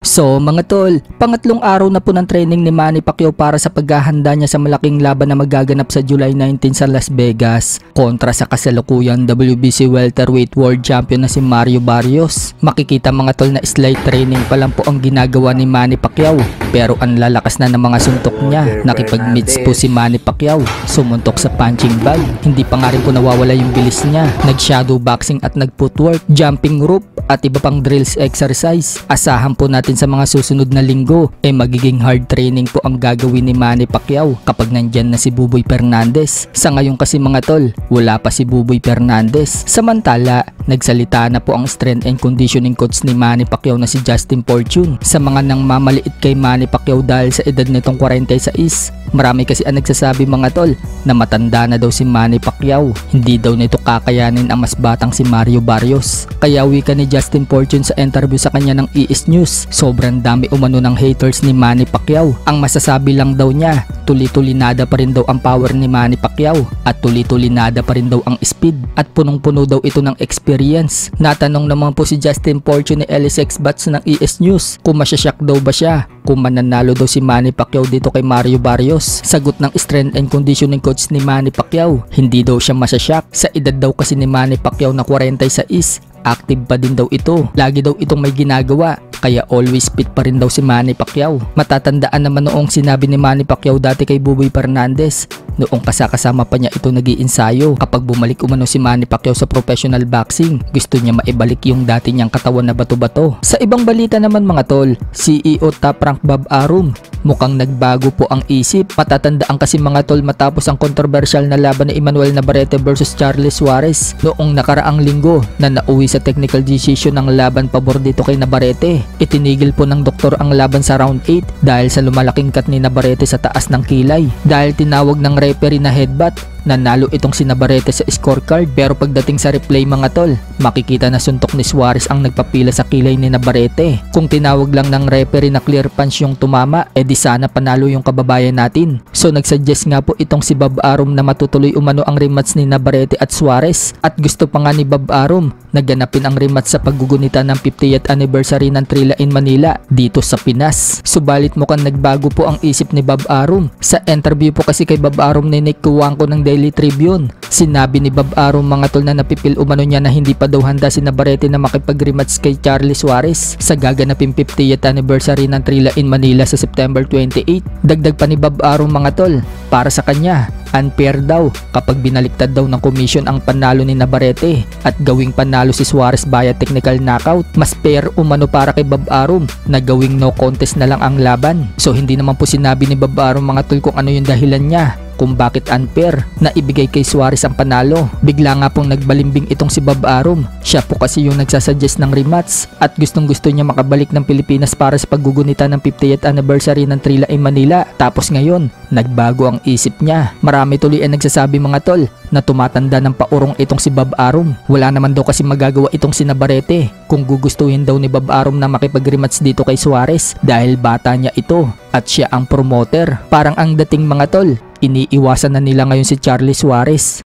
So mga tol, pangatlong araw na po ng training ni Manny Pacquiao para sa paghahanda niya sa malaking laban na magaganap sa July 19 sa Las Vegas kontra sa kasalukuyang WBC welterweight world champion na si Mario Barrios. Makikita mga tol na slight training pa lang po ang ginagawa ni Manny Pacquiao, pero ang lalakas na ng mga suntok niya. Nakipag-meets po si Manny Pacquiao, sumuntok sa punching bag. Hindi pa nga rin po nawawala yung bilis niya. Nag-shadow boxing at nag-footwork, jumping rope at iba pang drills exercise. Asahan po natin sa mga susunod na linggo magiging hard training po ang gagawin ni Manny Pacquiao kapag nandyan na si Buboy Fernandez. Sa ngayon kasi mga tol, wala pa si Buboy Fernandez. Samantala, nagsalita na po ang strength and conditioning coach ni Manny Pacquiao na si Justin Fortune sa mga nang mamaliit kay Manny Pacquiao dahil sa edad nitong 46. Marami kasi ang nagsasabi mga tol na matanda na daw si Manny Pacquiao. Hindi daw nito kakayanin ang mas batang si Mario Barrios. Kaya wika ni Justin Fortune sa interview sa kanya ng ES News, sobrang dami umano ng haters ni Manny Pacquiao. Ang masasabi lang daw niya, tuli-tulinada pa rin daw ang power ni Manny Pacquiao at tuli-tulinada pa rin daw ang speed at punong-puno daw ito ng experience. Natanong naman po si Justin Fortune ni LSX Bats ng ES News kung masyashock daw ba siya kung mananalo daw si Manny Pacquiao dito kay Mario Barrios. Sagot ng strength and conditioning coach ni Manny Pacquiao, hindi daw siya masyashock. Sa edad daw kasi ni Manny Pacquiao na 46, active pa din daw ito. Lagi daw itong may ginagawa, kaya always fit pa rin daw si Manny Pacquiao. Matatandaan naman noong sinabi ni Manny Pacquiao dati kay Buboy Fernandez, noong kasama pa niya ito nag-iinsayo. Kapag bumalik umano si Manny Pacquiao sa professional boxing, gusto niya maibalik yung dati niyang katawan na bato-bato. Sa ibang balita naman mga tol, CEO Top Rank Bob Arum, mukhang nagbago po ang isip. Matatandaan kasi mga tol matapos ang kontrobersyal na laban ni Emmanuel Navarrete versus Charlie Suarez noong nakaraang linggo na nauwi sa technical decision ng laban pabor dito kay Navarrete. Itinigil po ng doktor ang laban sa round 8 dahil sa lumalaking cut ni Navarrete sa taas ng kilay. Dahil tinawag ng referee na headbutt, nanalo itong si Navarrete sa scorecard, pero pagdating sa replay mga tol, makikita na suntok ni Suarez ang nagpapila sa kilay ni Navarrete. Kung tinawag lang ng referee na clear punch yung tumama, di sana panalo yung kababayan natin. So nagsuggest nga po itong si Bob Arum na matutuloy umano ang rematch ni Navarrete at Suarez, at gusto pa nga ni Bob Arum na ganapin ang rematch sa paggugunita ng 50th anniversary ng Trilla in Manila dito sa Pinas. Subalit mukhang nagbago po ang isip ni Bob Arum. Sa interview po kasi kay Bob Arum ni Nick Cuanco ng Daily Tribune, sinabi ni Bob Arum mga tol na napipil umano niya na hindi pa daw handa si Navarrete na makipag-rematch kay Charlie Suarez sa gaganaping 50th anniversary ng Trilla in Manila sa September 28. Dagdag pa ni Bob Arum mga tol, para sa kanya, unfair daw kapag binaliktad daw ng commission ang panalo ni Navarrete at gawing panalo si Suarez via technical knockout. Mas fair umano para kay Bob Arum na gawing no contest na lang ang laban. So hindi naman po sinabi ni Bob Arum mga tol kung ano yung dahilan niya kung bakit unfair na ibigay kay Suarez ang panalo. Bigla nga pong nagbalimbing itong si Bob Arum. Siya po kasi yung nagsasuggest ng rematch at gustong gusto niya makabalik ng Pilipinas para sa paggugunita ng 50th anniversary ng Trilla in Manila. Tapos ngayon, nagbago ang isip niya. Marami tuloy ang nagsasabi mga tol na tumatanda ng paurong itong si Bob Arum. Wala naman daw kasi magagawa itong si Navarrete kung gugustuhin daw ni Bob Arum na makipag-rematch dito kay Suarez dahil bata niya ito at siya ang promoter. Parang ang dating mga tol, iniiwasan na nila ngayon si Charlie Suarez.